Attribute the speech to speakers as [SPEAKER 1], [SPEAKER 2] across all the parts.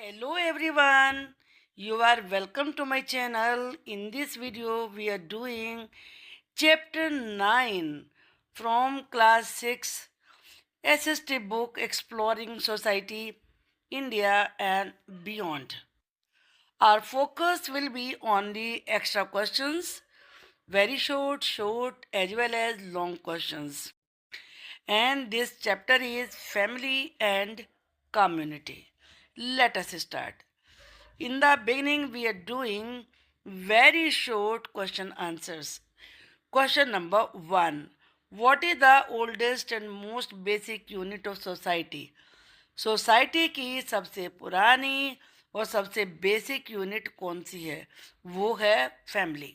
[SPEAKER 1] Hello everyone, you are welcome to my channel. In this video, we are doing chapter 9 from class 6 SST book Exploring Society, India and Beyond. Our focus will be on the extra questions, very short as well as long questions. And this chapter is family and community. Let us start. In the beginning, we are doing very short question answers. Question number 1. What is the oldest and most basic unit of society? Society की सबसे पुरानी और सबसे basic unit कौन सी है? वो है family.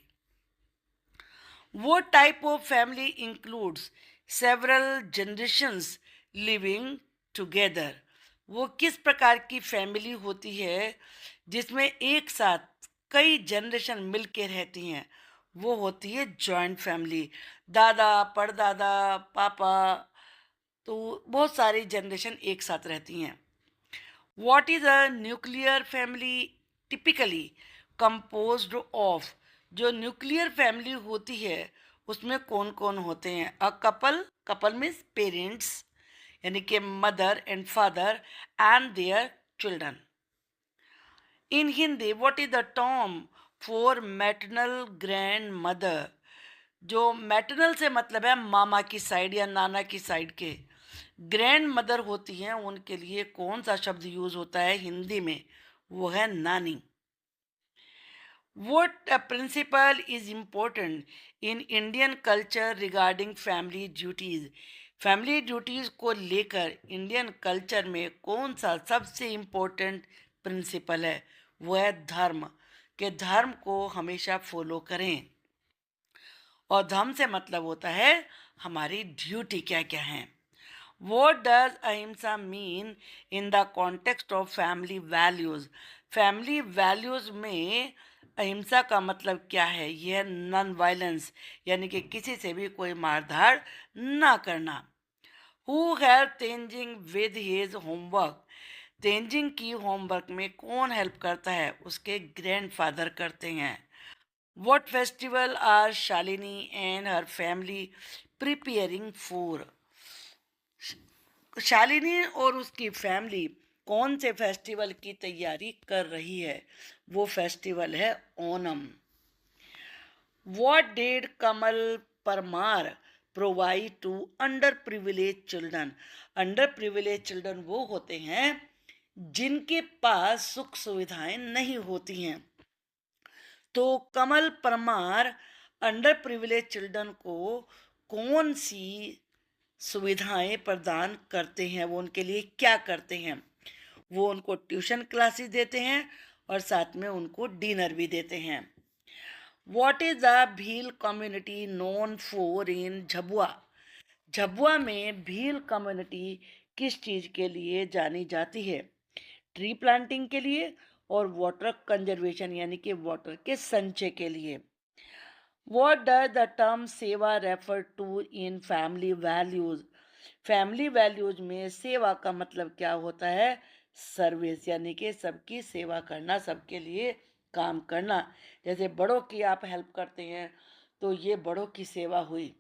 [SPEAKER 1] What type of family includes several generations living together? वो किस प्रकार की फैमिली होती है जिसमें एक साथ कई जनरेशन मिल के रहती हैं? वो होती है जॉइंट फैमिली. दादा, परदादा, पापा, तो बहुत सारी जनरेशन एक साथ रहती हैं. What is a nuclear family typically composed of? जो न्यूक्लियर फैमिली होती है उसमें कौन कौन होते हैं? अ कपल मीन्स पेरेंट्स यानी कि mother and father and their children. In Hindi what is the term for maternal grand mother? जो मैटरनल से मतलब है मामा की साइड या नाना की साइड के. ग्रैंड मदर होती हैं उनके लिए कौन सा शब्द यूज होता है हिंदी में? वो है नानी. What principle is important in Indian culture regarding family duties? Family duties को लेकर इंडियन कल्चर में कौन सा सबसे इम्पोर्टेंट प्रिंसिपल है? वो है धर्म. के धर्म को हमेशा फॉलो करें. और धर्म से मतलब होता है हमारी ड्यूटी क्या क्या है. What does अहिंसा mean in the context of family values? Family values में अहिंसा का मतलब क्या है? यह नॉन वायलेंस यानी कि किसी से भी कोई मारधाड़ ना करना. Who help Tenzing with his homework? Tenzing की होमवर्क में कौन हेल्प करता है? उसके ग्रैंडफादर करते हैं. What festival are Shalini and her family preparing for? Shalini और उसकी फैमिली कौन से फेस्टिवल की तैयारी कर रही है? वो फेस्टिवल है Onam. What did Kamal Parmar provide to under privilege children? Under privilege children वो होते हैं जिनके पास सुख सुविधाएं नहीं होती हैं. तो कमल परमार अंडर प्रिविलेज चिल्ड्रन को कौन सी सुविधाएं प्रदान करते हैं? वो उनके लिए क्या करते हैं? वो उनको ट्यूशन क्लासेस देते हैं और साथ में उनको डिनर भी देते हैं. What is the Bhil community known for in Jhabua? Jhabua में भील कम्युनिटी किस चीज़ के लिए जानी जाती है? ट्री प्लांटिंग के लिए और वाटर कंजर्वेशन यानी कि वाटर के संचय के लिए. What does the term seva refer to in family values? Family values में सेवा का मतलब क्या होता है? सर्विस यानी कि सबकी सेवा करना, सबके लिए काम करना. जैसे बड़ों की आप हेल्प करते हैं तो ये बड़ों की सेवा हुई.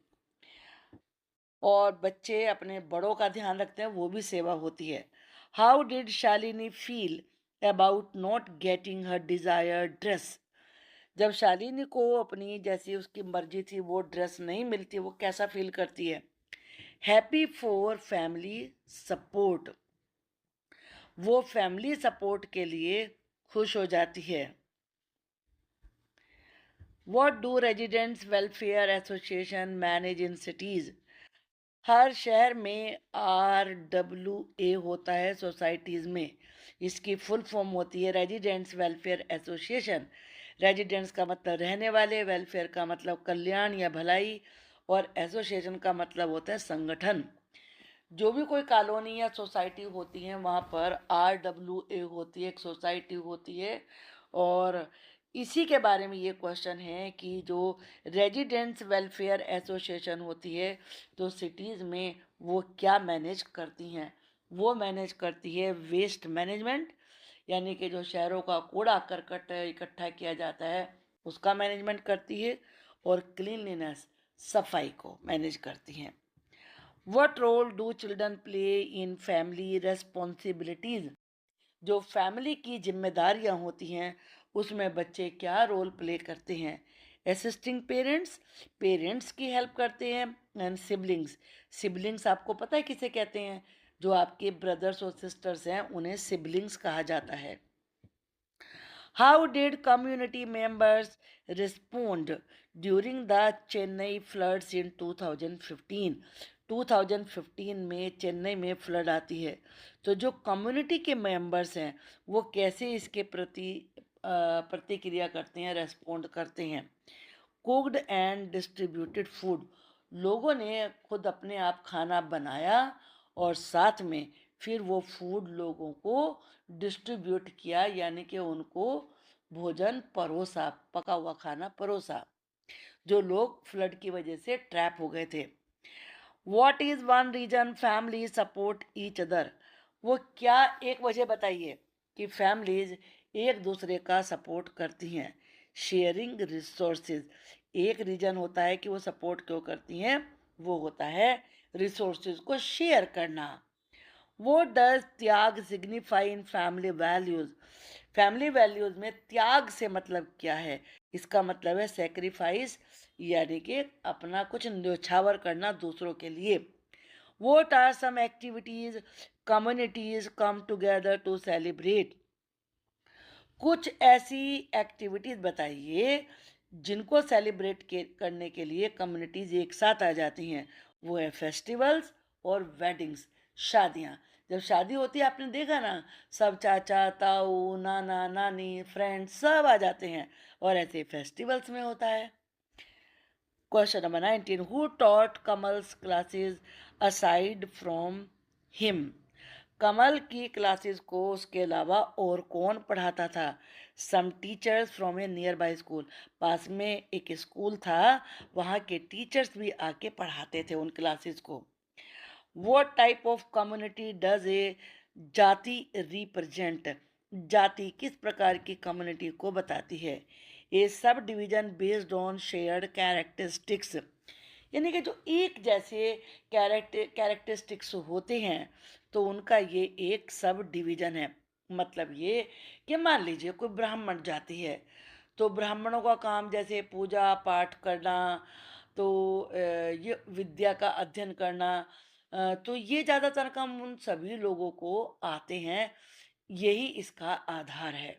[SPEAKER 1] और बच्चे अपने बड़ों का ध्यान रखते हैं, वो भी सेवा होती है. How did Shalini feel about not getting her desired dress? जब शालिनी को अपनी जैसी उसकी मर्जी थी वो ड्रेस नहीं मिलती, वो कैसा फील करती है? Happy for family support. वो फैमिली सपोर्ट के लिए खुश हो जाती है. What do residents welfare association manage in cities? हर शहर में RWA होता है सोसाइटीज़ में. इसकी फुल फॉर्म होती है रेजिडेंट्स वेलफेयर एसोसिएशन. रेजिडेंट्स का मतलब रहने वाले, वेलफेयर का मतलब कल्याण या भलाई, और एसोसिएशन का मतलब होता है संगठन. जो भी कोई कॉलोनी या सोसाइटी होती है वहाँ पर RWA होती है, एक सोसाइटी होती है. और इसी के बारे में ये क्वेश्चन है कि जो रेजिडेंट्स वेलफेयर एसोसिएशन होती है तो सिटीज़ में वो क्या मैनेज करती हैं? वो मैनेज करती है वेस्ट मैनेजमेंट, यानी कि जो शहरों का कूड़ा करकट इकट्ठा किया जाता है उसका मैनेजमेंट करती है, और क्लीनलीनेस सफाई को मैनेज करती हैं। What role do children play in family responsibilities? जो फैमिली की जिम्मेदारियां होती हैं उसमें बच्चे क्या रोल प्ले करते हैं? असिस्टिंग पेरेंट्स, पेरेंट्स की हेल्प करते हैं। एंड सिबलिंग्स, सिबलिंग्स आपको पता है किसे कहते हैं? जो आपके ब्रदर्स और सिस्टर्स हैं उन्हें सिबलिंग्स कहा जाता है। How did community members respond during the Chennai floods इन 2015? 2015 में चेन्नई में फ्लड आती है, तो जो कम्युनिटी के मेंबर्स हैं वो कैसे इसके प्रति प्रतिक्रिया करते हैं, रेस्पोंड करते हैं? कुक्ड एंड डिस्ट्रीब्यूटेड फूड, लोगों ने खुद अपने आप खाना बनाया और साथ में फिर वो फूड लोगों को डिस्ट्रीब्यूट किया, यानी कि उनको भोजन परोसा, पका हुआ खाना परोसा, जो लोग फ्लड की वजह से ट्रैप हो गए थे। What is one reason family support each other? वो क्या एक वजह बताइए कि फैमिलीज एक दूसरे का सपोर्ट करती हैं? शेयरिंग रिसोर्सेज एक रीजन होता है कि वो सपोर्ट क्यों करती हैं, वो होता है रिसोर्सेज को शेयर करना। What does त्याग सिग्निफाई इन फैमिली वैल्यूज? फैमिली वैल्यूज में त्याग से मतलब क्या है? इसका मतलब है सेक्रीफाइस, यानी कि अपना कुछ न्यौछावर करना दूसरों के लिए। What are some activities communities come together to celebrate? कुछ ऐसी एक्टिविटीज बताइए जिनको सेलिब्रेट करने के लिए कम्युनिटीज एक साथ आ जाती हैं। वो है फेस्टिवल्स और वेडिंग्स, शादियाँ। जब शादी होती है आपने देखा ना, सब चाचा ताऊ नाना नानी फ्रेंड्स सब आ जाते हैं, और ऐसे फेस्टिवल्स में होता है। Question number 19, who taught Kamal's classes aside from him? Kamal की क्लासेस को उसके अलावा और कौन पढ़ाता था? Some teachers from a nearby school, पास में एक स्कूल था, वहाँ के टीचर्स भी आके पढ़ाते थे उन क्लासेस को। What type of community does a jati represent? जाति किस प्रकार की कम्युनिटी को बताती है? A subdivision based on shared characteristics, यानी कि जो एक जैसे कैरेक्टरिस्टिक्स होते हैं तो उनका ये एक सब डिवीजन है। मतलब ये कि मान लीजिए कोई ब्राह्मण जाति है, तो ब्राह्मणों का काम जैसे पूजा पाठ करना, तो ये विद्या का अध्ययन करना, तो ये ज़्यादातर काम उन सभी लोगों को आते हैं, यही इसका आधार है।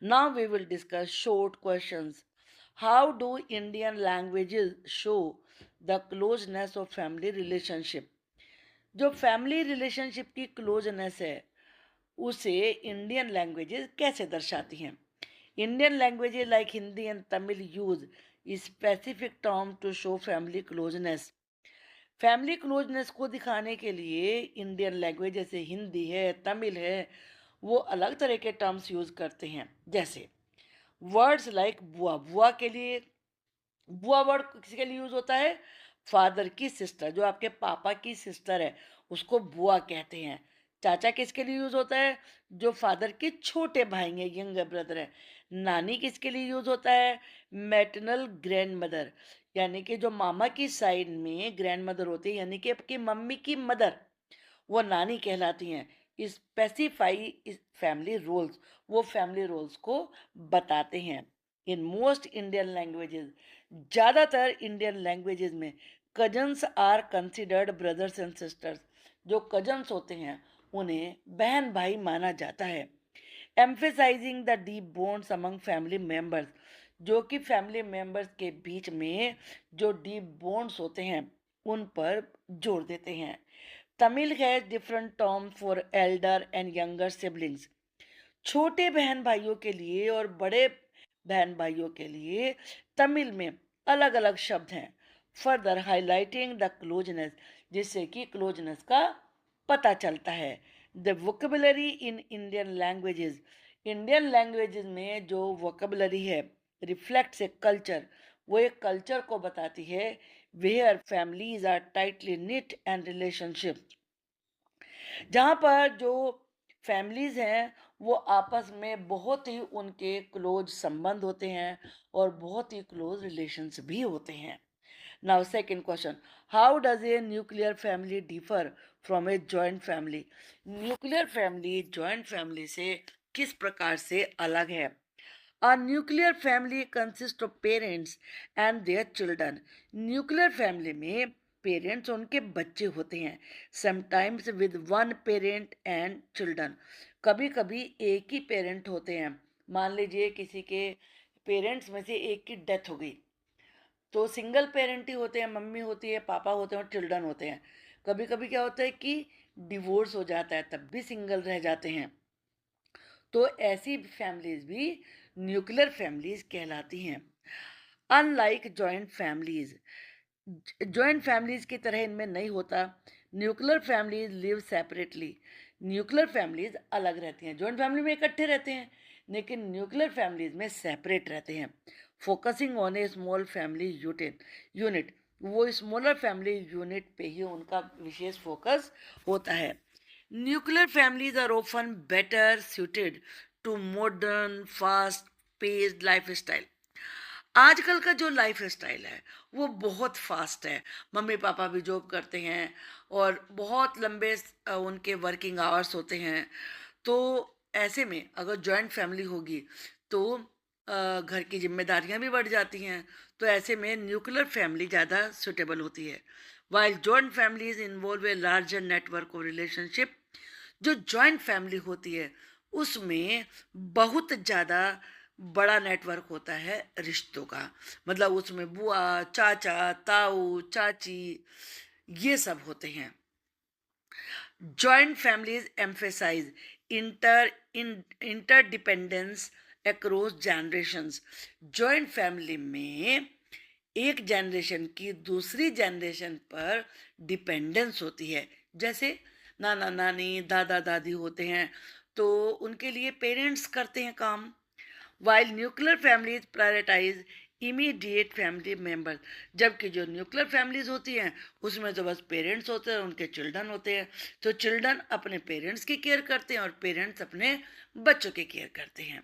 [SPEAKER 1] Now we will discuss short questions. How do Indian languages show the closeness of family relationship? जो फैमिली रिलेशनशिप की क्लोजनेस है उसे इंडियन लैंग्वेजेस कैसे दर्शाती हैं? Indian languages like Hindi and Tamil use specific term to show family closeness. Family closeness को दिखाने के लिए इंडियन लैंग्वेज जैसे हिंदी है तमिल है वो अलग तरह के टर्म्स यूज करते हैं। जैसे वर्ड्स लाइक बुआ, बुआ के लिए, बुआ वर्ड किसके लिए यूज होता है? फादर की सिस्टर, जो आपके पापा की सिस्टर है उसको बुआ कहते हैं। चाचा किसके लिए यूज होता है? जो फादर के छोटे भाई हैं, यंगर ब्रदर है। नानी किसके लिए यूज होता है? मैटरनल ग्रैंड मदर, यानी कि जो मामा की साइड में ग्रैंड मदर होती है, यानी कि आपकी मम्मी की मदर, वो नानी कहलाती हैं। स्पेसिफाई फैमिली रोल्स, वो फैमिली रोल्स को बताते हैं। इन मोस्ट इंडियन लैंग्वेजेस, ज़्यादातर इंडियन लैंग्वेजेस में cousins are considered brothers and sisters, जो कजन्स होते हैं उन्हें बहन भाई माना जाता है। Emphasising the deep bonds among family members, जो कि फैमिली मेंबर्स के बीच में जो डीप बॉन्ड्स होते हैं उन पर जोर देते हैं। Tamil has different term for Elder and younger siblings, छोटे बहन भाइयों के लिए और बड़े बहन भाइयों के लिए तमिल में अलग अलग शब्द हैं। फर्दर हाईलाइटिंग द क्लोजनेस, जिससे कि क्लोजनेस का पता चलता है। The vocabulary in Indian languages, Indian languages में जो वोकेबलरी है रिफ्लेक्ट्स ए कल्चर, वो एक कल्चर को बताती है। Where families are tightly knit and relationship, जहाँ पर जो फैमिलीज हैं वो आपस में बहुत ही उनके क्लोज संबंध होते हैं और बहुत ही क्लोज रिलेशंस भी होते हैं. Now, second question. How does a nuclear family differ from a joint family? Nuclear family joint family से किस प्रकार से अलग है? A nuclear family consists of parents and their children. Nuclear family में पेरेंट्स उनके बच्चे होते हैं. Sometimes with one parent and children. कभी कभी एक ही पेरेंट होते हैं. मान लीजिए किसी के पेरेंट्स में से एक की डेथ हो गई, तो सिंगल पेरेंट ही होते हैं, मम्मी होती है, पापा होते हैं और चिल्ड्रन होते हैं. कभी कभी क्या होता है कि डिवोर्स हो जाता है, तब भी सिंगल रह जाते हैं. तो ऐसी फैमिलीज भी न्यूक्लियर फैमिलीज कहलाती हैं. Unlike joint families, joint families की तरह इनमें नहीं होता. Nuclear families live separately. Nuclear families अलग रहती हैं. जॉइंट फैमिली में इकट्ठे रहते हैं, लेकिन न्यूक्लियर फैमिलीज में सेपरेट रहते हैं. Focusing on a small family unit. वो स्मॉलर फैमिली यूनिट पे ही उनका विशेष फोकस होता है. Nuclear families are often better suited to modern fast paced life style. आजकल का जो लाइफ स्टाइल है वो बहुत फास्ट है. मम्मी पापा भी जॉब करते हैं और बहुत लंबे उनके वर्किंग आवर्स होते हैं. तो ऐसे में अगर जॉइंट फैमिली होगी तो घर की जिम्मेदारियां भी बढ़ जाती हैं. तो ऐसे में न्यूक्लियर फैमिली ज़्यादा सुटेबल होती है. While joint families involve a larger network of relationship. जो जॉइंट फैमिली होती है उसमें बहुत ज़्यादा बड़ा नेटवर्क होता है रिश्तों का. मतलब उसमें बुआ, चाचा, ताऊ, चाची, ये सब होते हैं. Joint families emphasize interdependence across generations. Joint family में एक जनरेशन की दूसरी जनरेशन पर डिपेंडेंस होती है. जैसे नाना नानी, दादा दादी होते हैं, तो उनके लिए पेरेंट्स करते हैं काम. While nuclear families prioritize immediate family members. जबकि जो न्यूक्लियर फैमिलीज होती हैं उसमें तो बस पेरेंट्स होते हैं, उनके चिल्ड्रन होते हैं. तो चिल्ड्रन अपने पेरेंट्स की केयर करते हैं और पेरेंट्स अपने बच्चों की केयर करते हैं.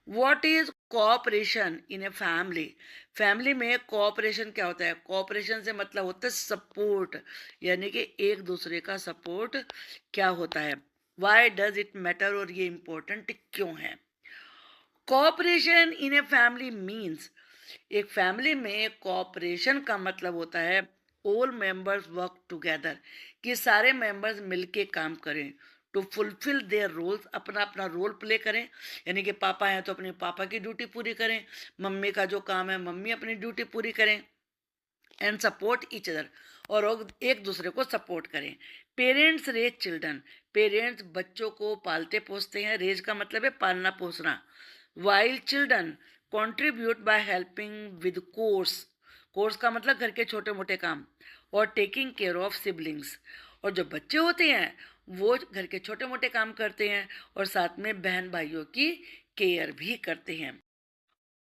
[SPEAKER 1] What is cooperation in a family. Family में कोऑपरेशन क्या होता है? कोऑपरेशन से मतलब होता है सपोर्ट, यानी कि एक दूसरे का सपोर्ट क्या होता है. वाई डज इट मैटर, और ये इम्पोर्टेंट क्यों है? Cooperation in a family means, एक फैमिली में कोऑपरेशन का मतलब होता है ऑल मेंबर्स वर्क टुगेदर, कि सारे मेंबर्स मिलके काम करें. टू फुलफिल देयर रोल्स, अपना अपना रोल प्ले करें. यानी कि पापा हैं तो अपने पापा की ड्यूटी पूरी करें, मम्मी का जो काम है मम्मी अपनी ड्यूटी पूरी करें. एंड सपोर्ट ईच अदर, और एक दूसरे को सपोर्ट करें. Parents raise children. पेरेंट्स बच्चों को पालते पोसते हैं. रेज का मतलब है पालना पोसना. While children contribute by helping with chores. Chores का मतलब घर के छोटे मोटे काम, और टेकिंग केयर ऑफ सिबलिंग्स. और जो बच्चे होते हैं वो घर के छोटे मोटे काम करते हैं और साथ में बहन भाइयों की केयर भी करते हैं.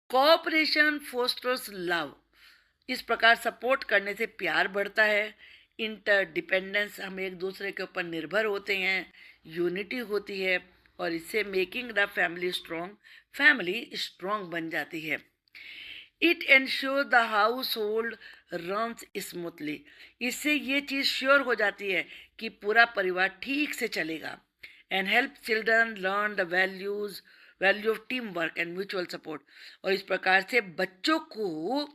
[SPEAKER 1] Cooperation fosters love. इस प्रकार सपोर्ट करने से प्यार बढ़ता है. इंटरडिपेंडेंस, हम एक दूसरे के ऊपर निर्भर होते हैं. यूनिटी होती है, और इससे making the family strong, family strong बन जाती है. It ensure the house hold runs smoothly. इससे ये चीज़ श्योर हो जाती है कि पूरा परिवार ठीक से चलेगा. And help children learn the value of team work and mutual support. और इस प्रकार से बच्चों को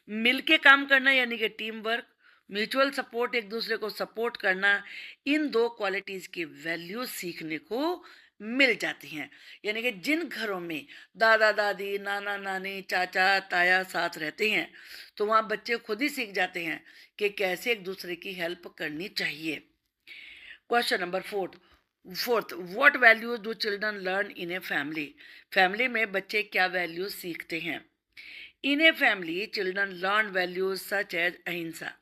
[SPEAKER 1] मिलके काम करना, यानी कि टीम वर्क, म्यूचुअल सपोर्ट, एक दूसरे को सपोर्ट करना, इन दो क्वालिटीज की वैल्यू सीखने को मिल जाती हैं. यानी कि जिन घरों में दादा दादी, नाना नानी, चाचा ताया साथ रहते हैं, तो वहाँ बच्चे खुद ही सीख जाते हैं कि कैसे एक दूसरे की हेल्प करनी चाहिए. Question number fourth, what values do children learn in a family. Family में बच्चे क्या वैल्यूज सीखते हैं? In a family children learn values such as ahimsa.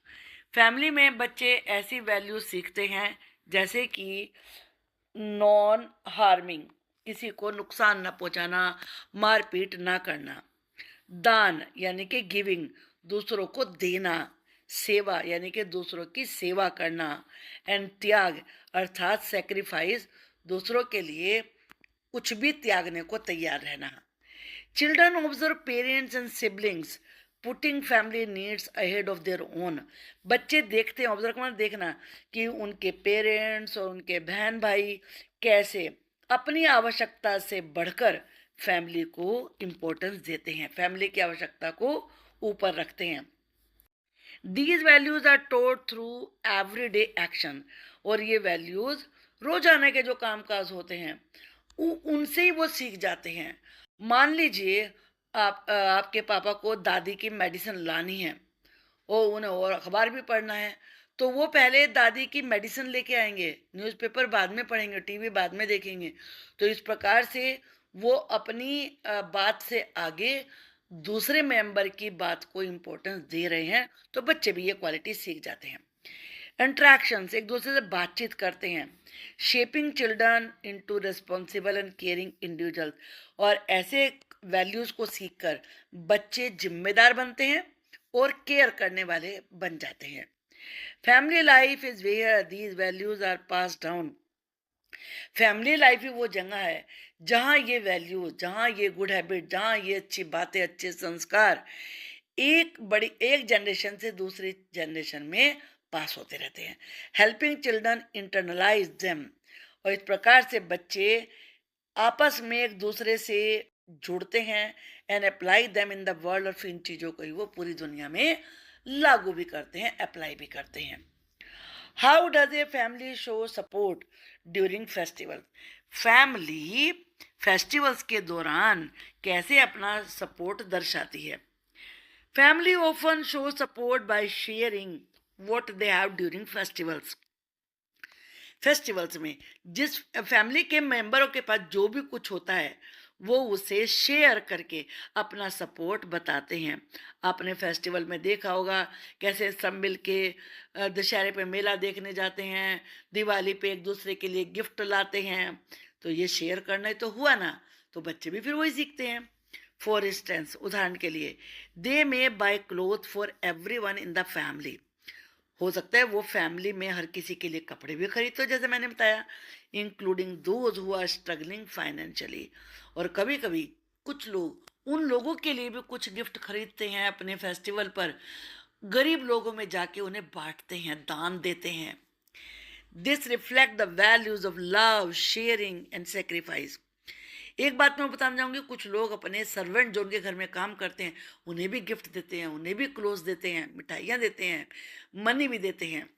[SPEAKER 1] Family में बच्चे ऐसी वैल्यूज सीखते हैं जैसे कि नॉन हार्मिंग, किसी को नुकसान न पहुंचाना, मारपीट ना करना. दान यानी कि गिविंग, दूसरों को देना. सेवा यानी कि दूसरों की सेवा करना. एंड त्याग अर्थात सेक्रीफाइस, दूसरों के लिए कुछ भी त्यागने को तैयार रहना। Children observe parents and siblings putting family needs ahead of their own. बच्चे देखते हैं, ऑब्जर्व करना, देखना कि उनके पेरेंट्स और उनके बहन भाई कैसे अपनी आवश्यकता से बढ़कर फैमिली को इम्पोर्टेंस देते हैं, फैमिली की आवश्यकता को ऊपर रखते हैं। These values are told through everyday action. और ये वैल्यूज रोजाना के जो कामकाज होते हैं उनसे ही वो सीख जाते हैं। मान लीजिए आपके पापा को दादी की मेडिसिन लानी है और उन्हें और अखबार भी पढ़ना है, तो वो पहले दादी की मेडिसिन लेके आएंगे, न्यूज़पेपर बाद में पढ़ेंगे, टीवी बाद में देखेंगे। तो इस प्रकार से वो अपनी बात से आगे दूसरे मेंबर की बात को इम्पोर्टेंस दे रहे हैं, तो बच्चे भी ये क्वालिटी सीख जाते हैं। इंट्रैक्शंस, एक दूसरे से बातचीत करते हैं। Shaping children into responsible and caring individual. और ऐसे वैल्यूज को सीखकर बच्चे जिम्मेदार बनते हैं और केयर करने वाले बन जाते हैं। Family life is where these values are pass down. Family life ही वो जगह है जहाँ ये वैल्यू, जहाँ ये गुड हैबिट, जहाँ ये अच्छी बातें, अच्छे संस्कार एक जनरेशन से दूसरी जनरेशन में पास होते रहते हैं। Helping children internalize them. और इस प्रकार से बच्चे आपस में एक दूसरे से जुड़ते हैं and apply them in the world. और फिर इन चीज़ों को ही वो पूरी दुनिया में लागू भी करते हैं, अप्लाई भी करते हैं। How does a family show support during festival. Family festivals के दौरान कैसे अपना सपोर्ट दर्शाती है। Family often show support by sharing what they have during festivals. Festivals में जिस फैमिली के मेंबरों के पास जो भी कुछ होता है वो उसे शेयर करके अपना सपोर्ट बताते हैं। आपने फेस्टिवल में देखा होगा कैसे सब मिल के दशहरे पे मेला देखने जाते हैं, दिवाली पे एक दूसरे के लिए गिफ्ट लाते हैं। तो ये शेयर करना ही तो हुआ ना, तो बच्चे भी फिर वही सीखते हैं। फॉर इंस्टेंस, उदाहरण के लिए, they may buy cloth for everyone in the family. हो सकता है वो फैमिली में हर किसी के लिए कपड़े भी खरीदते हो, जैसे मैंने बताया, including those who are struggling financially. और कभी कभी कुछ लोग उन लोगों के लिए भी कुछ गिफ्ट खरीदते हैं अपने फेस्टिवल पर, गरीब लोगों में जाके उन्हें बांटते हैं, दान देते हैं। This reflect the values of love, sharing and sacrifice. एक बात मैं बताना चाहूँगी, कुछ लोग अपने सर्वेंट जो उनके घर में काम करते हैं उन्हें भी गिफ्ट देते हैं, उन्हें भी क्लोथ देते हैं, मिठाइयाँ देते हैं, मनी भी देते हैं।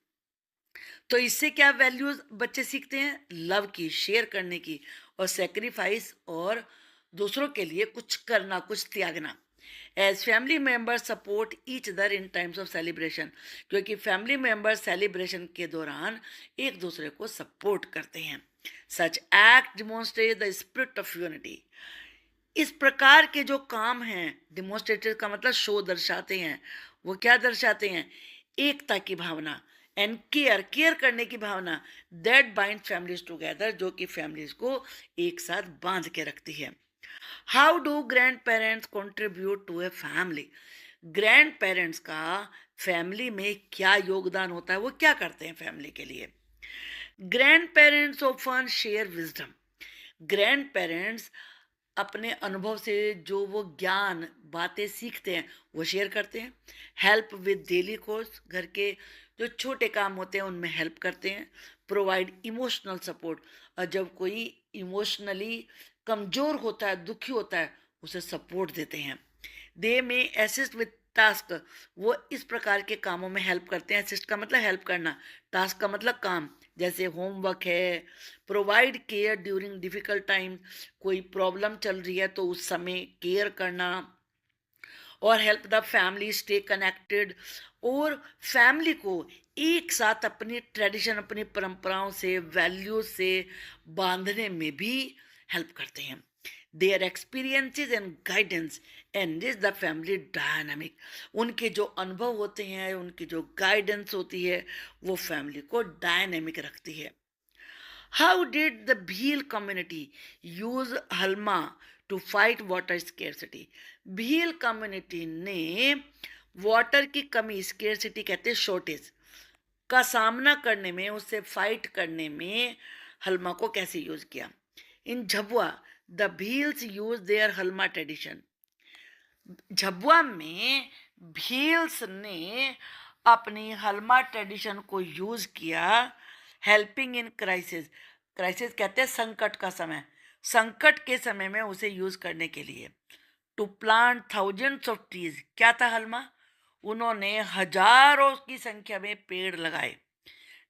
[SPEAKER 1] तो इससे क्या वैल्यूज बच्चे सीखते हैं, लव की, शेयर करने की, और सेक्रीफाइस, और दूसरों के लिए कुछ करना, कुछ त्यागना। As family members support each other in times of celebration. क्योंकि फैमिली मेम्बर्स सेलिब्रेशन के दौरान एक दूसरे को सपोर्ट करते हैं। Such act demonstrate the spirit of unity. इस प्रकार के जो काम हैं, डिमोन्स्ट्रेटेड का मतलब शो दर्शाते हैं, वो क्या दर्शाते हैं, एकता की भावना एंड केयर करने की भावना, दैट बाइंड फैमिलीज टुगेदर, जो कि फैमिलीज को एक साथ बांध के रखती है। How do grand parents contribute to a family. Grand parents का फैमिली में क्या योगदान होता है, वो क्या करते हैं फैमिली के लिए। Grand parents often share wisdom. Grand parents अपने अनुभव से जो वो ज्ञान, बातें सीखते हैं वो शेयर करते हैं। हेल्प विद डेली कोर्स, घर के जो छोटे काम होते हैं उनमें हेल्प करते हैं। प्रोवाइड इमोशनल सपोर्ट, और जब कोई इमोशनली कमज़ोर होता है, दुखी होता है, उसे सपोर्ट देते हैं। दे में असिस्ट विद टास्क, वो इस प्रकार के कामों में हेल्प करते हैं। असिस्ट का मतलब हेल्प करना, टास्क का मतलब काम, जैसे होमवर्क है। Provide care during difficult time, कोई प्रॉब्लम चल रही है तो उस समय केयर करना। और help the family stay connected, और फैमिली को एक साथ अपनी ट्रेडिशन, अपनी परंपराओं से, वैल्यूज से बांधने में भी हेल्प करते हैं। Their experiences and guidance enrich the family dynamic. उनके जो अनुभव होते हैं, उनकी जो गाइडेंस होती है, वो फैमिली को डायनामिक रखती है। How did the Bhil community use halma to fight water scarcity. Bhil community ने वाटर की कमी, स्केर्सिटी कहते हैं शॉर्टेज, का सामना करने में, उससे फाइट करने में हलमा को कैसे यूज किया। In Jhabua the Bhils use their halma tradition. Jhabua में भील्स ने अपनी हलमा ट्रेडिशन को यूज किया, हेल्पिंग इन क्राइसिस। क्राइसिस कहते हैं संकट का समय, संकट के समय में उसे यूज करने के लिए। To plant thousands of trees, क्या था हलमा, उन्होंने हजारों की संख्या में पेड़ लगाए।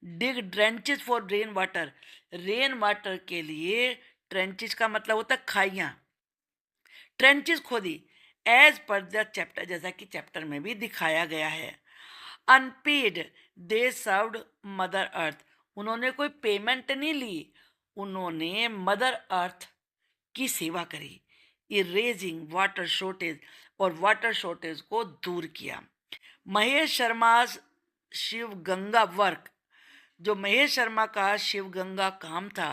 [SPEAKER 1] डिग ट्रेंचेस फॉर रेन वाटर के लिए, ट्रेंचेस का मतलब होता है खाइयाँ, ट्रेंचेस खोदी, एज पर द चैप्टर, जैसा कि चैप्टर में भी दिखाया गया है। अनपेड दे सर्व्ड मदर अर्थ, उन्होंने कोई पेमेंट नहीं ली, उन्होंने मदर अर्थ की सेवा करी। इरेजिंग वाटर शॉर्टेज, और वाटर शॉर्टेज को दूर किया। महेश शर्मा शिव गंगा वर्क, जो महेश शर्मा का शिव गंगा काम था,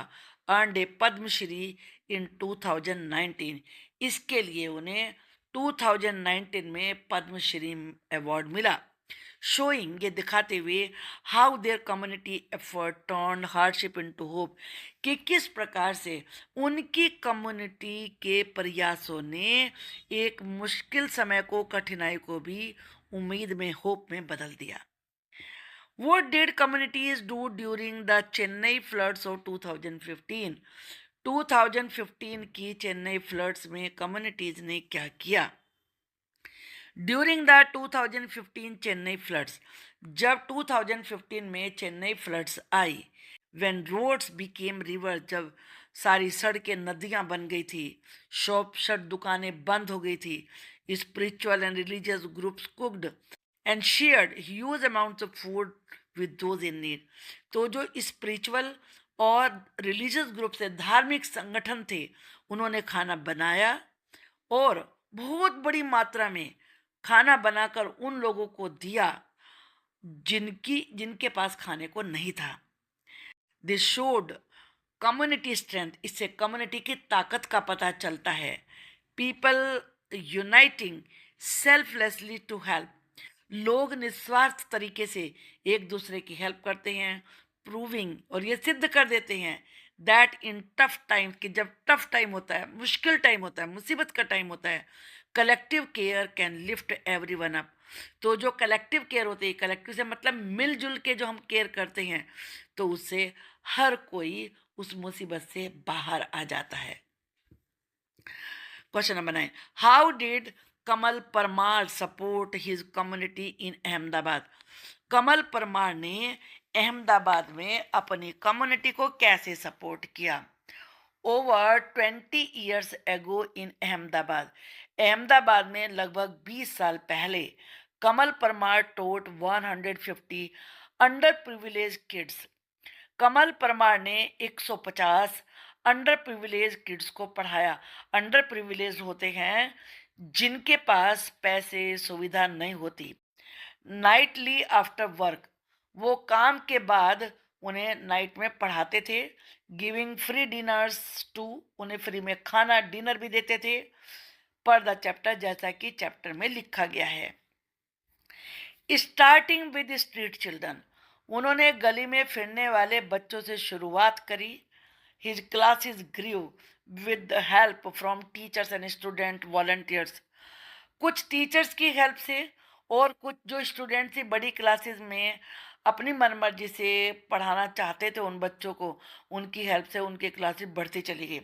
[SPEAKER 1] अर्नड ए पद्मश्री इन 2019, इसके लिए उन्हें 2019 में पद्मश्री अवार्ड मिला। शोइंग, ये दिखाते हुए, how their community effort turn hardship into hope, कि किस प्रकार से उनकी कम्युनिटी के प्रयासों ने एक मुश्किल समय को, कठिनाई को भी उम्मीद में, होप में बदल दिया। What did communities do during the Chennai floods of 2015? 2015 की चेन्नई फ्लड्स में कम्युनिटीज ने क्या किया। ड्यूरिंग द 2015 चेन्नई फ्लड्स, जब 2015 में चेन्नई फ्लड्स आई, व्हेन रोड्स बिकेम रिवर, जब सारी सड़कें नदियां बन गई थी, शॉप शट, दुकानें बंद हो गई थी, spiritual and religious groups cooked and shared huge amounts of food with those in need. तो जो स्पिरिचुअल और रिलीजियस ग्रुप से, धार्मिक संगठन थे, उन्होंने खाना बनाया और बहुत बड़ी मात्रा में खाना बनाकर उन लोगों को दिया जिनके पास खाने को नहीं था। दिस शोड कम्युनिटी स्ट्रेंथ, इससे कम्युनिटी की ताकत का पता चलता है। People uniting selflessly to help, लोग निस्वार्थ तरीके से एक दूसरे की हेल्प करते हैं। प्रूविंग, और ये सिद्ध कर देते हैं, दैट इन टफ टाइम, कि जब टफ टाइम होता है, मुश्किल टाइम होता है, मुसीबत का टाइम होता है, collective care can lift everyone up. तो जो कलेक्टिव केयर होती है, कलेक्टिव से मतलब मिलजुल के जो हम केयर करते हैं, तो उससे हर कोई उस मुसीबत से बाहर आ जाता है। Question number 9, how did Kamal Parmar support his community in Ahmedabad. Kamal Parmar ने अहमदाबाद में अपनी कम्युनिटी को कैसे सपोर्ट किया। ओवर 20 ईयर्स एगो इन अहमदाबाद, अहमदाबाद में लगभग 20 साल पहले कमल परमार टोट 150 अंडर प्रिविलेज किड्स, कमल परमार ने 150 अंडर प्रिविलेज किड्स को पढ़ाया। अंडर प्रिविलेज होते हैं जिनके पास पैसे, सुविधा नहीं होती। नाइटली आफ्टर वर्क, वो काम के बाद उन्हें नाइट में पढ़ाते थे। गिविंग फ्री डिनर्स टू, उन्हें फ्री में खाना, डिनर भी देते थे, पर द चैप्टर, जैसा कि चैप्टर में लिखा गया है। स्टार्टिंग विद स्ट्रीट चिल्ड्रन, उन्होंने गली में फिरने वाले बच्चों से शुरुआत करी। His classes grew with the help from teachers and student volunteers, कुछ टीचर्स की हेल्प से और कुछ जो स्टूडेंट थी बड़ी क्लासेस में अपनी मनमर्जी से पढ़ाना चाहते थे उन बच्चों को, उनकी हेल्प से उनकी क्लासेस बढ़ती चली गई।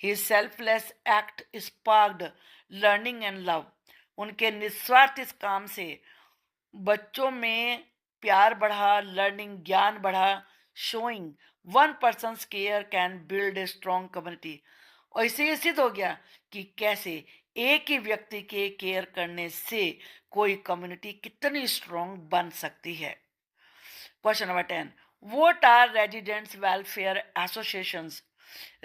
[SPEAKER 1] His selfless act sparked learning and love, उनके निस्वार्थ इस काम से बच्चों में प्यार बढ़ा, लर्निंग, ज्ञान बढ़ा। Showing one persons care can build a strong community, और इससे ये सिद्ध हो गया कि कैसे एक ही व्यक्ति के केयर करने से कोई कम्युनिटी कितनी स्ट्रॉन्ग बन सकती है। Question number 10, what are residents welfare associations.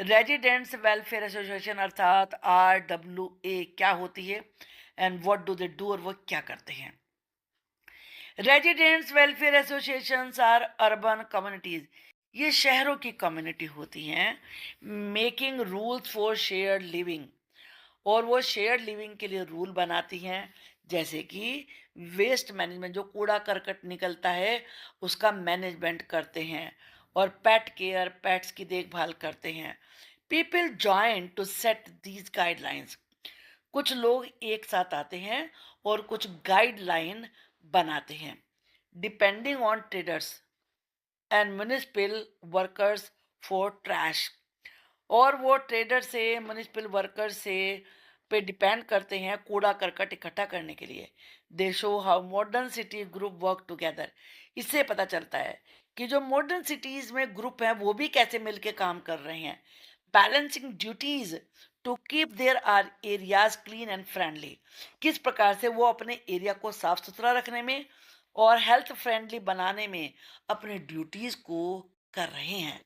[SPEAKER 1] Residents welfare association अर्थात RWA क्या होती है, and what do they do, और वो क्या करते हैं। Residents welfare associations are urban communities, ये शहरों की कम्युनिटी होती हैं। Making rules for shared living, और वो शेयर्ड लिविंग के लिए रूल बनाती हैं, जैसे कि वेस्ट मैनेजमेंट, जो कूड़ा करकट निकलता है उसका मैनेजमेंट करते हैं, और पेट केयर, पेट्स की देखभाल करते हैं। People join to set these guidelines. कुछ लोग एक साथ आते हैं और कुछ गाइडलाइन बनाते हैं, depending on traders and municipal workers for trash. और वो ट्रेडर से, म्युनिसिपल वर्कर से पे डिपेंड करते हैं कूड़ा करकट इकट्ठा करने के लिए। दे show how modern city group work together. इससे पता चलता है कि जो मॉडर्न सिटीज में ग्रुप हैं वो भी कैसे मिलके काम कर रहे हैं। Balancing duties to keep their are areas clean and friendly. किस प्रकार से वो अपने एरिया को साफ सुथरा रखने में और हेल्थ फ्रेंडली बनाने में अपने ड्यूटीज को कर रहे हैं।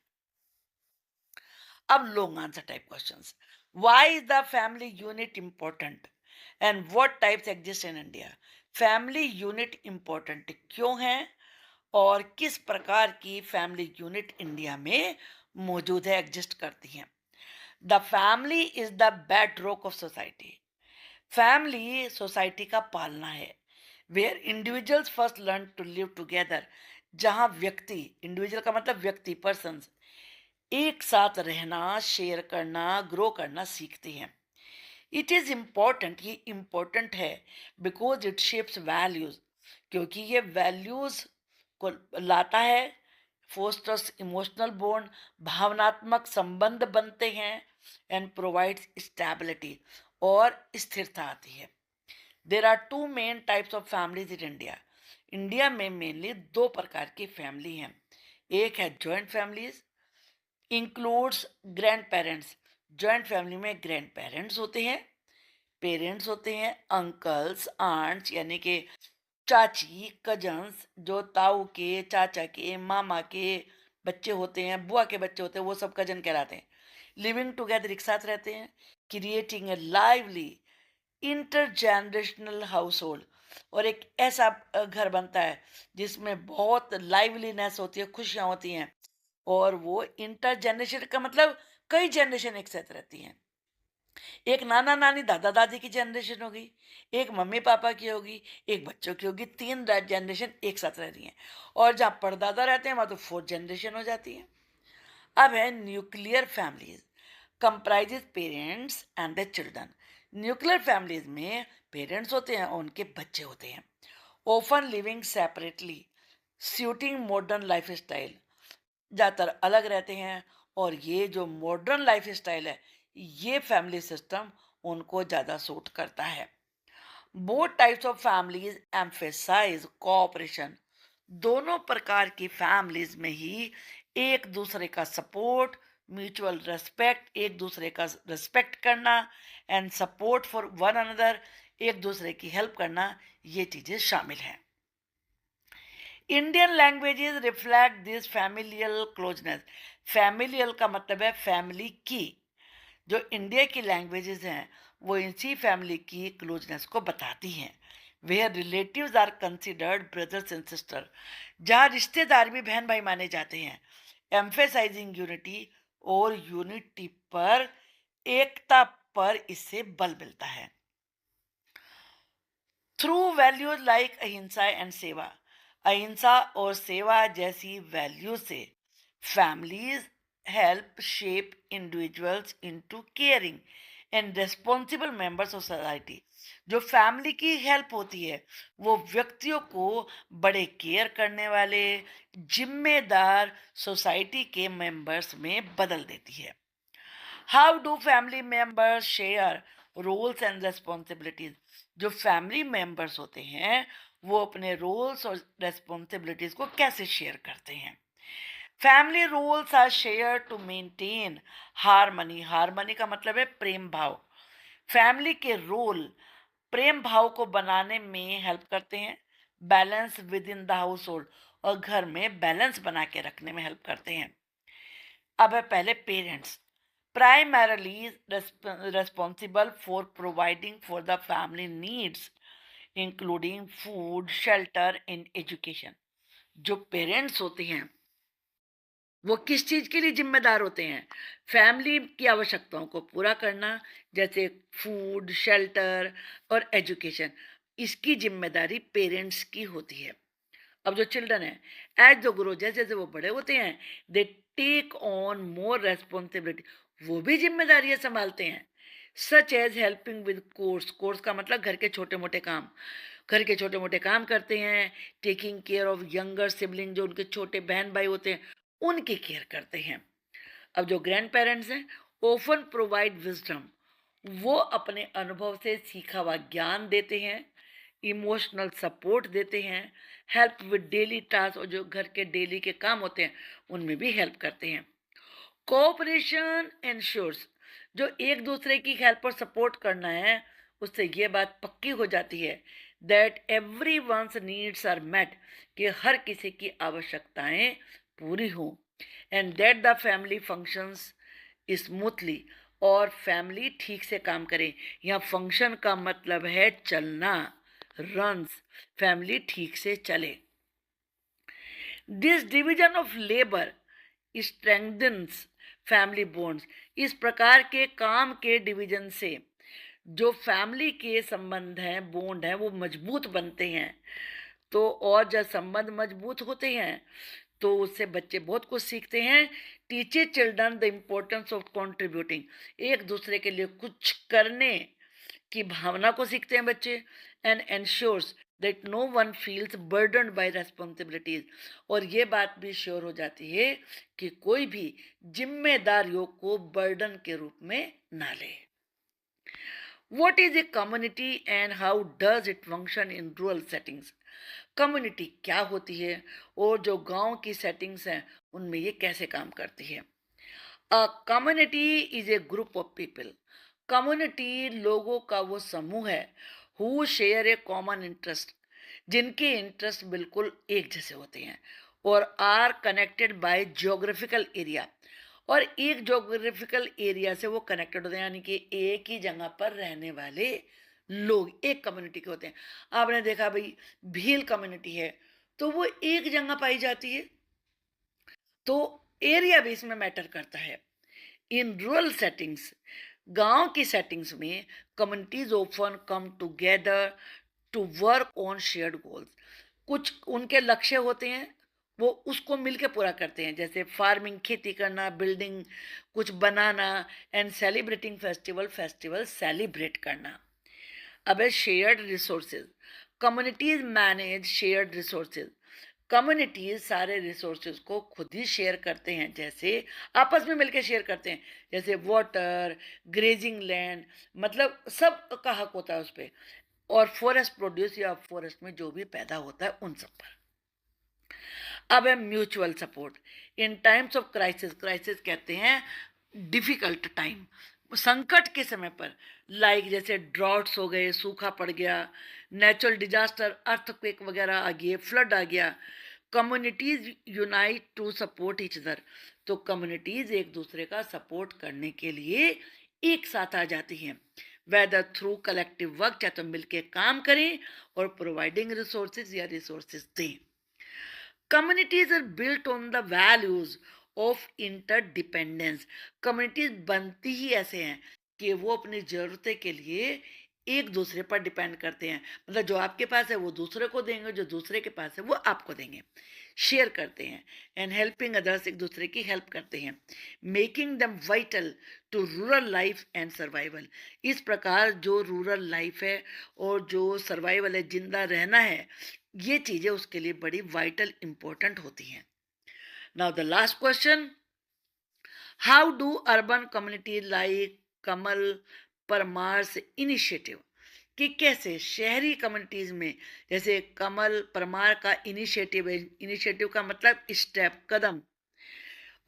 [SPEAKER 1] अब long answer type questions. Why is the family unit important and what types exist in India. Family unit important क्यों है और किस प्रकार की फैमिली यूनिट इंडिया में मौजूद है, एग्जिस्ट करती हैं। The family is the bedrock of society. Family society का पालना है। Where individuals first learn to live together. जहां व्यक्ति, इंडिविजुअल का मतलब व्यक्ति, पर्सन, एक साथ रहना, शेयर करना, ग्रो करना सीखते हैं। इट इज इम्पॉर्टेंट, ये इम्पोर्टेंट है बिकॉज इट शेप्स वैल्यूज, क्योंकि ये वैल्यूज को लाता है। फोस्टर्स इमोशनल बॉन्ड, भावनात्मक संबंध बनते हैं। एंड प्रोवाइड्स स्टेबिलिटी, और स्थिरता आती है। There are two main types of families in India. India में मेनली दो प्रकार की फैमिली हैं। एक है joint families, includes grand parents. Joint family में ग्रैंड पेरेंट्स होते हैं, पेरेंट्स होते हैं, अंकल्स, आंट्स यानी कि चाची, कजन्स, जो ताऊ के, चाचा के, मामा के बच्चे होते हैं, बुआ के बच्चे होते हैं, वो सब कजन कहलाते हैं। लिविंग टुगेदर, एक साथ रहते हैं, creating a lively intergenerational house hold. और एक ऐसा घर बनता है जिसमें बहुत लाइवलीनेस होती है, खुशियां होती हैं। और वो इंटर जनरेशन का मतलब कई जनरेशन एक साथ रहती हैं। एक नाना नानी दादा दादी की जनरेशन होगी, एक मम्मी पापा की होगी, एक बच्चों की होगी, तीन जनरेशन एक साथ रह रही हैं। और जहाँ परदादा रहते हैं वहाँ तो फोर्थ जनरेशन हो जाती है। अब है nuclear families, comprises parents and the children. Nuclear families में पेरेंट्स होते हैं और उनके बच्चे होते हैं। Often living separately, suiting modern life style, ज़्यादातर अलग रहते हैं। और ये जो मॉडर्न लाइफ स्टाइल है, ये फैमिली सिस्टम उनको ज़्यादा सूट करता है। Both types of families emphasize cooperation. दोनों प्रकार की फैमिलीज में ही एक दूसरे का सपोर्ट, म्यूचुअल रेस्पेक्ट, एक दूसरे का रेस्पेक्ट करना, and support for one another, एक दूसरे की हेल्प करना, ये चीज़ें शामिल हैं। Indian languages reflect this familial closeness. Familial का मतलब है फैमिली की। जो इंडिया की लैंग्वेजेस हैं वो इसी फैमिली की क्लोजनेस को बताती हैं। Where relatives are considered brothers and sister, जहाँ रिश्तेदार भी बहन भाई माने जाते हैं। एम्फेसाइजिंग यूनिटी, और यूनिटी पर, एकता पर इससे बल मिलता है। थ्रू वैल्यूज लाइक अहिंसा एंड सेवा। अहिंसा और सेवा जैसी वैल्यू से families help shape individuals into caring and responsible members of society. जो फैमिली की हेल्प होती है वो व्यक्तियों को बड़े केयर करने वाले, जिम्मेदार सोसाइटी के मेंबर्स में बदल देती है। How do family members share roles and responsibilities. जो फैमिली मेंबर्स होते हैं वो अपने रोल्स और रेस्पॉन्सिबिलिटीज को कैसे शेयर करते हैं। Family roles are share to maintain harmony. Harmony का मतलब है प्रेम भाव। फैमिली के रोल प्रेम भाव को बनाने में हेल्प करते हैं। Balance with in the house hold, और घर में बैलेंस बना के रखने में हेल्प करते हैं। अब है पहले parents, primarily responsible for providing for the family needs, including food, shelter and education. जो पेरेंट्स होते हैं वो किस चीज के लिए जिम्मेदार होते हैं? फैमिली की आवश्यकताओं को पूरा करना, जैसे फूड, शेल्टर और एजुकेशन। इसकी जिम्मेदारी पेरेंट्स की होती है। अब जो चिल्ड्रन है, एज द ग्रो, जैसे जैसे वो बड़े होते हैं, they take on more responsibility, वो भी जिम्मेदारियां संभालते हैं। Such as helping with chores, chores का मतलब घर के छोटे मोटे काम, घर के छोटे मोटे काम करते हैं। Taking care of younger sibling, जो उनके छोटे बहन भाई होते हैं उनकी केयर करते हैं। अब जो ग्रैंड पेरेंट्स हैं, ओफन प्रोवाइड विजडम, वो अपने अनुभव से सीखा हुआ ज्ञान देते हैं, इमोशनल सपोर्ट देते हैं, हेल्प विद डेली टास्क, और जो घर के डेली के काम होते हैं उनमें भी हेल्प करते हैं। कोऑपरेशन एंश्योर्स, जो एक दूसरे की हेल्प और सपोर्ट करना है, उससे ये बात पक्की हो जाती है that every one's needs are met, कि हर किसी की आवश्यकताएं पूरी हों, and that the family functions smoothly, और फैमिली ठीक से काम करे। यहाँ फंक्शन का मतलब है चलना, रन्स, फैमिली ठीक से चले। This division of labour strengthens family bonds, इस प्रकार के काम के डिवीजन से जो फैमिली के संबंध हैं, बॉन्ड हैं, वो मजबूत बनते हैं। तो और जब संबंध मजबूत होते हैं तो उससे बच्चे बहुत कुछ सीखते हैं। Teacher children the importance of contributing, एक दूसरे के लिए कुछ करने की भावना को सीखते हैं बच्चे। And ensures that no one feels burdened by responsibilities, और ये बात भी श्योर हो जाती है कि कोई भी जिम्मेदारियों को बर्डन के रूप में ना ले। What is a community and how does it function in rural settings? Community क्या होती है और जो गांव की सेटिंग्स हैं उनमें ये कैसे काम करती है। A community is a group of people, community लोगों का वो समूह है who share a common interest, जिनके इंटरेस्ट बिल्कुल एक जैसे होते हैं, और are connected by geographical area, और एक जोग्राफिकल एरिया से वो कनेक्टेड होते हैं, यानी कि एक ही जगह पर रहने वाले लोग एक कम्युनिटी के होते हैं। आपने देखा भाई, भील कम्युनिटी है तो वो एक जगह पाई जाती है, तो एरिया भी इसमें मैटर करता है। इन रूरल सेटिंग्स, गांव की सेटिंग्स में, communities often come together to work on shared goals, कुछ उनके लक्ष्य होते हैं, वो उसको मिलके पूरा करते हैं, जैसे फार्मिंग, खेती करना, बिल्डिंग, कुछ बनाना, and celebrating festival, festival celebrate करना। अब है shared resources, communities manage shared resources, communities सारे रिसोर्सेज को खुद ही शेयर करते हैं, जैसे आपस में मिलकर शेयर करते हैं, जैसे वाटर, ग्रेजिंग लैंड, मतलब सब का हक होता है उस पर, और फॉरेस्ट प्रोड्यूस, या फॉरेस्ट में जो भी पैदा होता है उन सब पर। अब है mutual support in times of crisis, crisis कहते हैं डिफिकल्ट टाइम, संकट के समय पर, लाइक जैसे ड्रॉट्स हो गए, सूखा पड़ गया, नेचुरल डिजास्टर, अर्थक्वेक वगैरह आ गए, फ्लड आ गया, communities unite to support each other, तो कम्युनिटीज एक दूसरे का सपोर्ट करने के लिए एक साथ आ जाती हैं, वेदर थ्रू कलेक्टिव वर्क, चाहे तो मिलके काम करें और प्रोवाइडिंग रिसोर्सेज या रिसोर्सेज दें। Communities are built on the values of interdependence. Communities बनती ही ऐसे हैं कि वो अपनी ज़रूरतें के लिए एक दूसरे पर डिपेंड करते हैं, मतलब जो आपके पास है वो दूसरे को देंगे, जो दूसरे के पास है वो आपको देंगे, शेयर करते हैं, एंड हेल्पिंग अदर्स, एक दूसरे की हेल्प करते हैं, making them vital to rural life and survival. इस प्रकार जो रूरल लाइफ है और जो सर्वाइवल है, जिंदा रहना है, ये चीज़ें उसके लिए बड़ी वाइटल इंपॉर्टेंट होती हैं। Now the last question, how do urban community like Kamal Parmar's initiative, कि कैसे शहरी कम्युनिटीज में, जैसे कमल परमार का इनिशिएटिव है, इनिशिएटिव का मतलब स्टेप, कदम,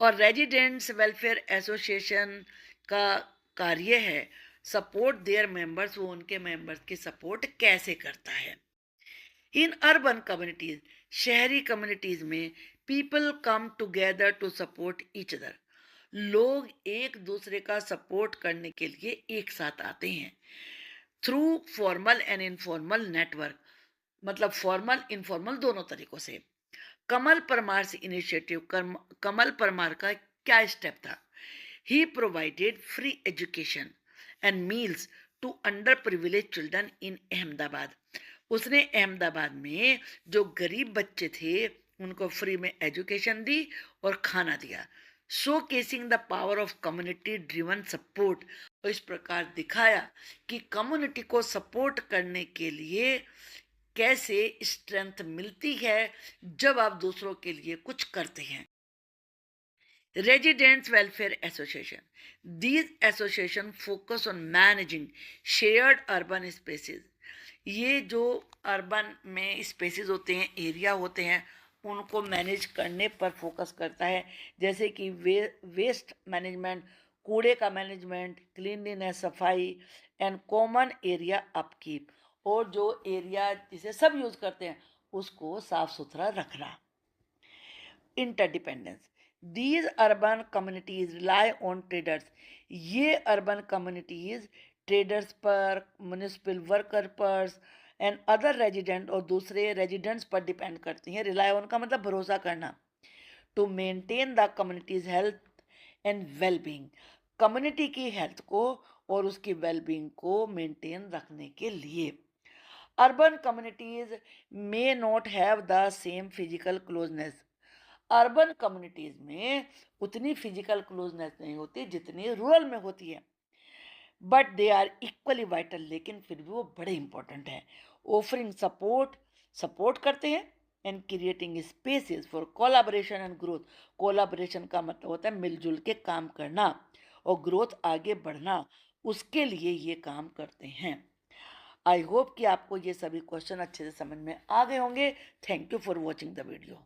[SPEAKER 1] और रेजिडेंट्स वेलफेयर एसोसिएशन का कार्य है सपोर्ट देयर मेंबर्स, वो उनके मेंबर्स की सपोर्ट कैसे करता है। इन अर्बन कम्युनिटीज, शहरी कम्युनिटीज में, people come together to support each other, लोग एक दूसरे का सपोर्ट करने के लिए एक साथ आते हैं, through formal and informal network, मतलब फॉर्मल इनफॉर्मल दोनों तरीकों से। कमल परमार से इनिशिएटिव, कमल परमार का क्या स्टेप था, he provided free education and meals to under privilege children in Ahmedabad, उसने अहमदाबाद में जो गरीब बच्चे थे उनको फ्री में एजुकेशन दी और खाना दिया, show casing the power of community driven support. और इस प्रकार दिखाया कि कम्युनिटी को सपोर्ट करने के लिए कैसे स्ट्रेंथ मिलती है जब आप दूसरों के लिए कुछ करते हैं। Residents Welfare Association. These association focus on managing shared urban spaces. ये जो अर्बन में स्पेसेस होते हैं, एरिया होते हैं, उनको मैनेज करने पर फोकस करता है, जैसे कि वेस्ट मैनेजमेंट, कूड़े का मैनेजमेंट, क्लीनलीनेस सफाई एंड कॉमन एरिया अपकीप। और जो एरिया जिसे सब यूज करते हैं उसको साफ सुथरा रखना। Interdependence, these urban communities rely on traders. ये अर्बन कम्युनिटीज ट्रेडर्स पर, म्यूनिसिपल वर्कर पर एंड अदर रेजिडेंट और दूसरे रेजिडेंट्स पर डिपेंड करती हैं। रिलाई ऑन का मतलब भरोसा करना। To maintain the community's health and wellbeing, community की हेल्थ को और उसकी वेलबींग को मेंटेन रखने के लिए। Urban communities may not have the same physical closeness. Urban communities में उतनी फिजिकल क्लोजनेस नहीं होती जितनी रूरल में होती है, but they are equally vital, लेकिन फिर भी वो बड़े इंपॉर्टेंट है। ऑफरिंग सपोर्ट, सपोर्ट करते हैं, and creating spaces for collaboration and growth. Collaboration का मतलब होता है मिलजुल के काम करना और ग्रोथ आगे बढ़ना, उसके लिए ये काम करते हैं। आई होप कि आपको ये सभी क्वेश्चन अच्छे से समझ में आ गए होंगे। Thank you for watching the video.